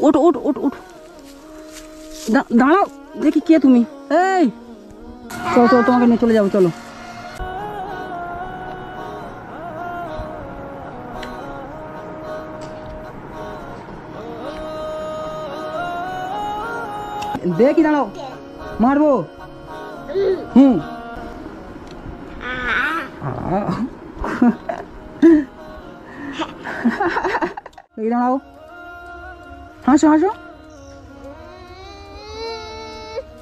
ওঠো ওঠো ওঠো ওঠো, দাঁড়াও দেখি কে তুমি। এই চলো চলো, তোমাকে নিয়ে চলে যাবো, চলো। দেখি, দাঁড়াও, মারবো। হুম, দেখি, দাঁড়াও, হাসো হাসো।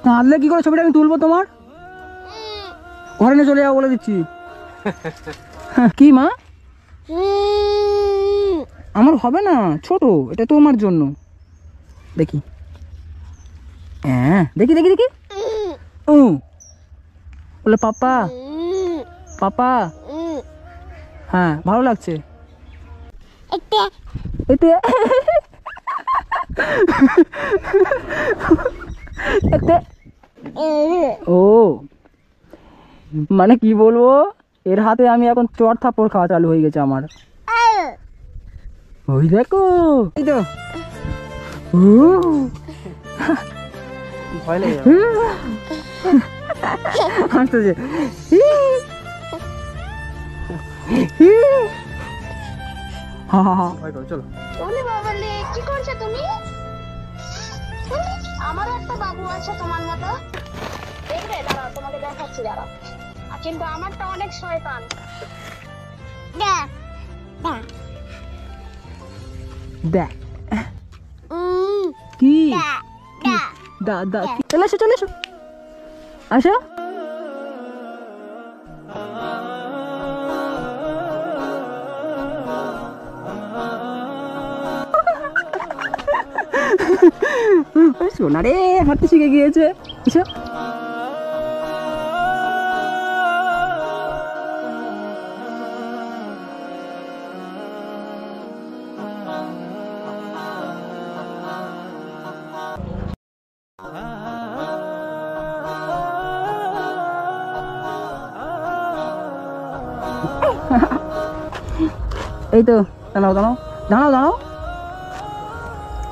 কাঁদলে কি করে ছবিটা আমি তুলবো তোমার? ঘরে নিয়ে চলে যাবো বলে দিচ্ছি। কি মা? আমার হবে না, ছোট, এটা তোমার জন্য। দেখি, হ্যাঁ দেখি দেখি দেখি, বলে পাপা পাপা। হ্যাঁ ভালো লাগছে। ও মানে কি বলবো, এর হাতে আমি এখন চড় থাপ্পড় খাওয়া চালু হয়ে গেছে আমার। ওই দেখো, এই তো ভয় লেগে হাসতেছে। চলো। কি করছো তুমি? আমারও একটা বাবু আছে তোমার মতো, দেখবে, দাঁড়াও তোমাকে দেখাচ্ছি, দাঁড়াও। কিন্তু আমারটা অনেক শয়তান। দেখ কি দাদা, চলে এসো চলে এসো, আসো। সোনা রে, হাঁটতে শিখে গিয়েছে। এসো। এই তো, দাঁড়াও দাঁড়াও দাঁড়াও দাঁড়াও,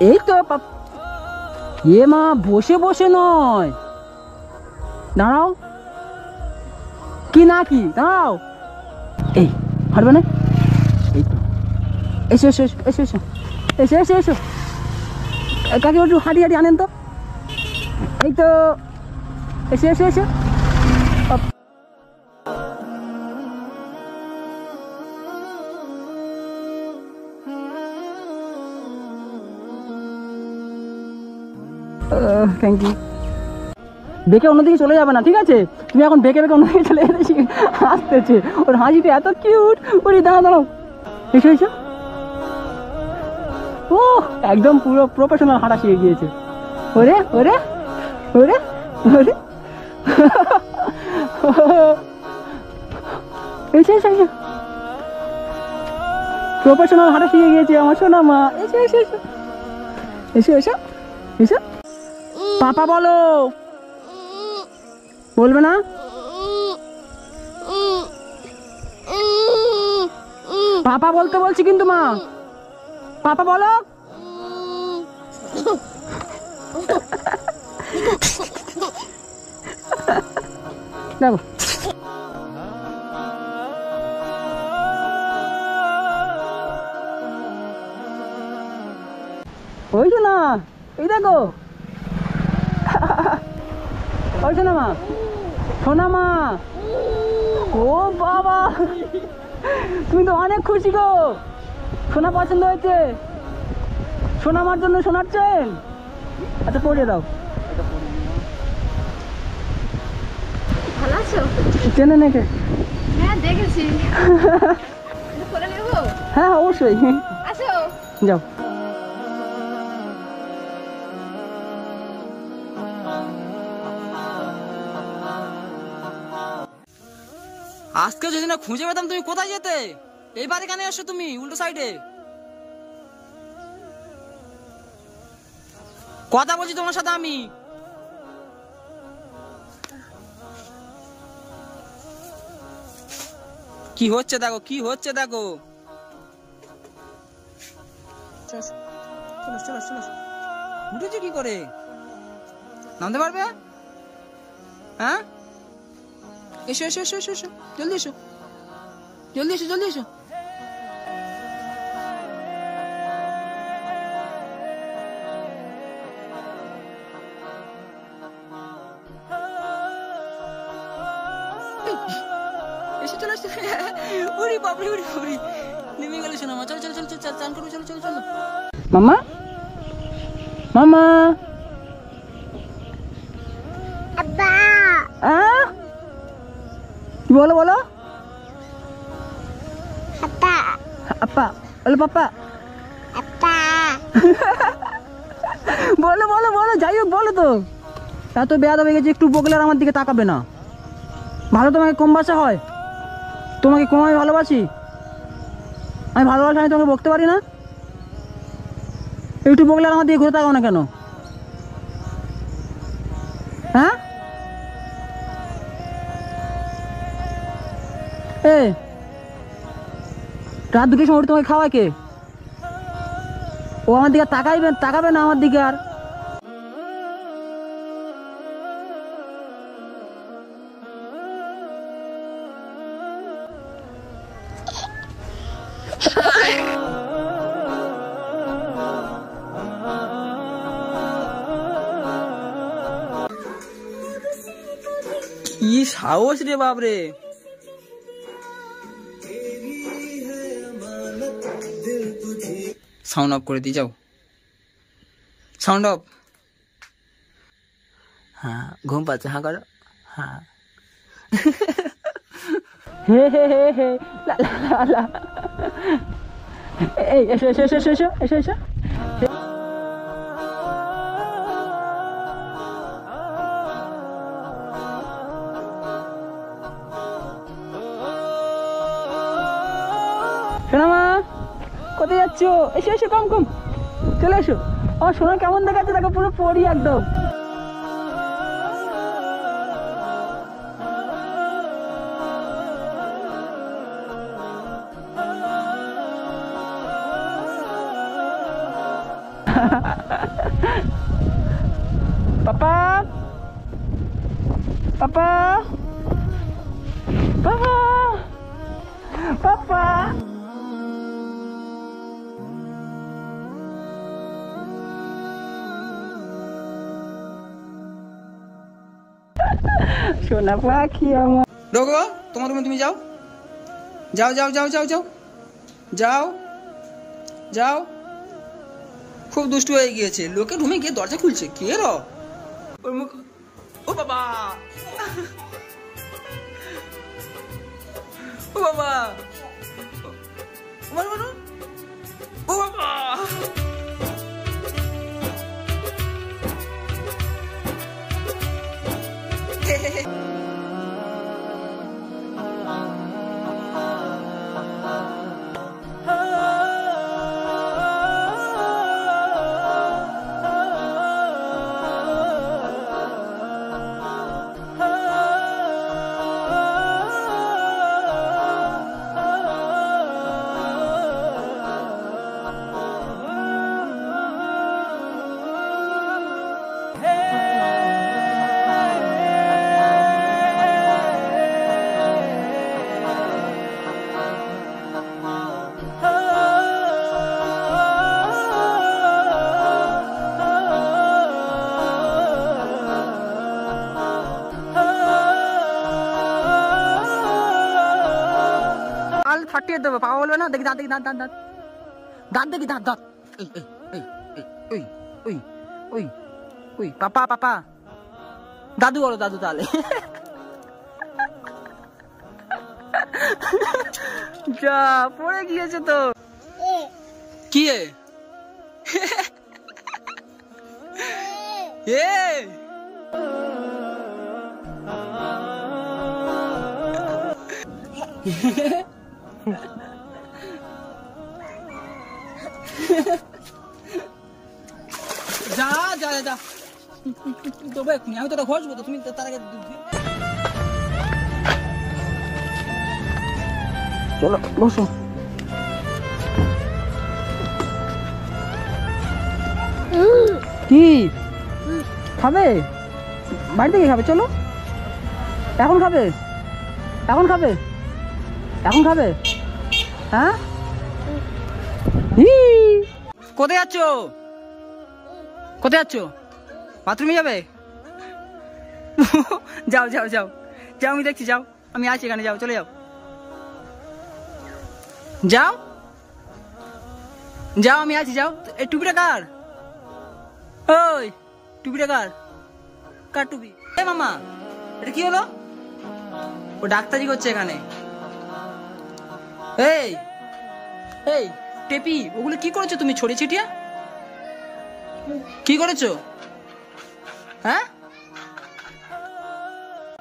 এই তো। এ মা, বসে বসে নয়, দাঁড়াও। কি না কি, দাঁড়াও। এই হাঁটবে না, এই তো। এসো এসো এসো এসো এসো এসো এসো এসো, কাকে একটু হাঁটি হাঁটি আনেন তো। এই তো, এসো এসো এসো। Thank you. বেঁকে অন্যদিকে চলে যাবে না, ঠিক আছে? তুমি এখন বেঁকে বেঁকে অন্যদিকে চলে এসেছি, হাসতেছে, ওর হাসিটা এত কিউট। ওরে দাঁড়াও দাঁড়াও, এসো এসো। ও একদম পুরো প্রফেশনাল হাঁটা শিখে গিয়েছে। ওরে ওরে ওরে ওরে, এসো এসো এসো, প্রফেশনাল হাঁটা শিখে গিয়েছে আমার সোনা মা। এসো এসো এসো এসো এসো এসো। পাপা বলো, বলবে না? পাপা বলতে বলছি কিন্তু মা, পাপা বলো। দেখো, ওই তো না, এই দেখো, ওই শোনা মা, শোনা মা। ও বাবা, তুমি তো অনেক খুশি গো, সোনা পছন্দ হয়েছে। সোনা আমার জন্য সোনার চেন। আচ্ছা পরিয়ে দাও। ভালো আছো? চেনে নাকি? হ্যাঁ দেখেছি। করে নেব? হ্যাঁ অবশ্যই, আসো যাও। আজকে যদি না খুঁজে পেতাম তুমি কোথায় যেতে? এই বাড়ি কেন আসো তুমি? উল্টো সাইডে কথা বলছি তোমার সাথে আমি। কি হচ্ছে দেখো, কি হচ্ছে দেখো। চলো চলো চলো। উঠেছে কি করে? নামতে পারবে? হ্যাঁ, এসো এসো এসো এসো এসো, জলদি এসো, জলদি এসো, জলদি এসো। এসে চলে আসছে। উড়ি বাপরে, উড়ি উড়ি, নেমে গেল শোনা। চলো চলো চলো চলো, চান করো, চলো চলো চলো। মামা, মামা, আব্বা, কি বলো বলো? আব্বা, আপা বলো, পাপা। আব্বা, বলো বলো বলো, যাই হোক বলো তো। এত বেয়াদ হয়ে গেছে, একটু বকলে আর আমার দিকে তাকাবে না। ভালো তোমাকে কম বাসা হয়? তোমাকে কম আমি ভালোবাসি? আমি ভালোবাসি, আমি তোমাকে বকতে পারি না? একটু বকলে আর আমার দিকে ঘুরে তাকাও না কেন? হ্যাঁ, এ রাত দুটোর সময় তোমাকে খাওয়ায় কে? ও আমার দিকে তাকাবে না আমার দিকে আর। কি সাহস রে বাপরে! সাউন্ড অফ করে দি, যাও, সাউন্ড অফ। হ্যাঁ, ঘুম পাচ্ছে, হ্যাঁ করো, হ্যাঁ। হে হে হে হে, লা লা লা লা। এই এসো এসো এসো এসো এসো এসো। শোনা মা, কোথায় যাচ্ছ? এসো এসো, কম কম, চলে এসো। আমার সোনা কেমন দেখাচ্ছে দেখো, পুরো পরি একদম। পাপা, পাপা, পাপা, পাপা। সোনা পাখি আমার। ডোগো, তোমার রুমে তুমি যাও, যাও যাও যাও যাও যাও যাও যাও। খুব দুষ্টু হয়ে গিয়েছে, লোকের রুমে গিয়ে দরজা খুলছে। কে র ওর মুখ? ও বাবা, ও বাবা, ও বাবা। ফাটিয়ে দেবো, পাওয়া বলবে না। দেখি দাঁত, দেখি দাঁত, দাঁত দাঁত দাঁত, দেখি দাঁত দাঁত। ওই ওই ওই ওই, পাপা পাপা, দাদু বলো, দাদু তাহলে। যা পড়ে গিয়েছে তো। কি এ? যা যা যা, তবে এক্ষুনি আমি তোটা ঘষবো তো, তুমি তার আগে। চলো বসো। কি কি খাবে? বাড়িতে গিয়ে খাবে, চলো। এখন খাবে? এখন খাবে? এখন খাবে? হ্যাঁ? কোথায় যাচ্ছ? কোথায় যাচ্ছ? বাথরুমে যাবে? যাও যাও যাও যাও, আমি দেখছি, যাও, আমি আছি এখানে, যাও, চলে যাও, যাও যাও, আমি আছি, যাও। এই টুপিটা কার? ওই টুপিটা কার? কার টুপি? এ মামা, এটা কি হলো? ও ডাক্তারি করছে এখানে। এই এই টেপি, ওগুলো কি করেছো তুমি? ছড়িয়ে ছিটিয়ে কি করেছো? হ্যাঁ?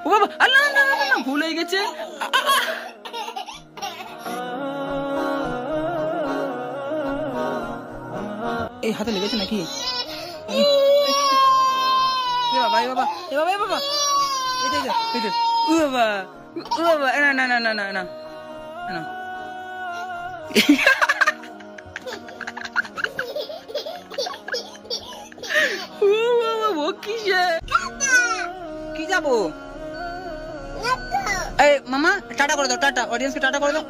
ও বাবা, আল্লাহ, ভুল হয়ে গেছে। এই হাতে লেগেছে নাকি? এ বাবা, এ বাবা, এ বাবা, এ বাবা, ও বাবা, ও বাবা, না না না না না না না। ও বাবা, ও কিসে? কি যাবো? এই মামা, টাটা করে দাও, টাটা, অডিয়েন্সকে টাটা করে দাও।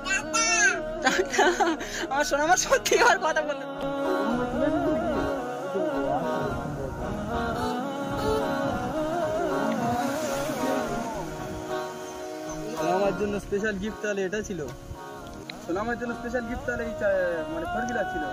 আমার শোনা, আমার সত্যি আমার কথা বললো। সোনামার জন্য স্পেশাল গিফট তাহলে এটা ছিল। সোনামার জন্য স্পেশাল গিফট তাহলে এই মানে 4 ছিল।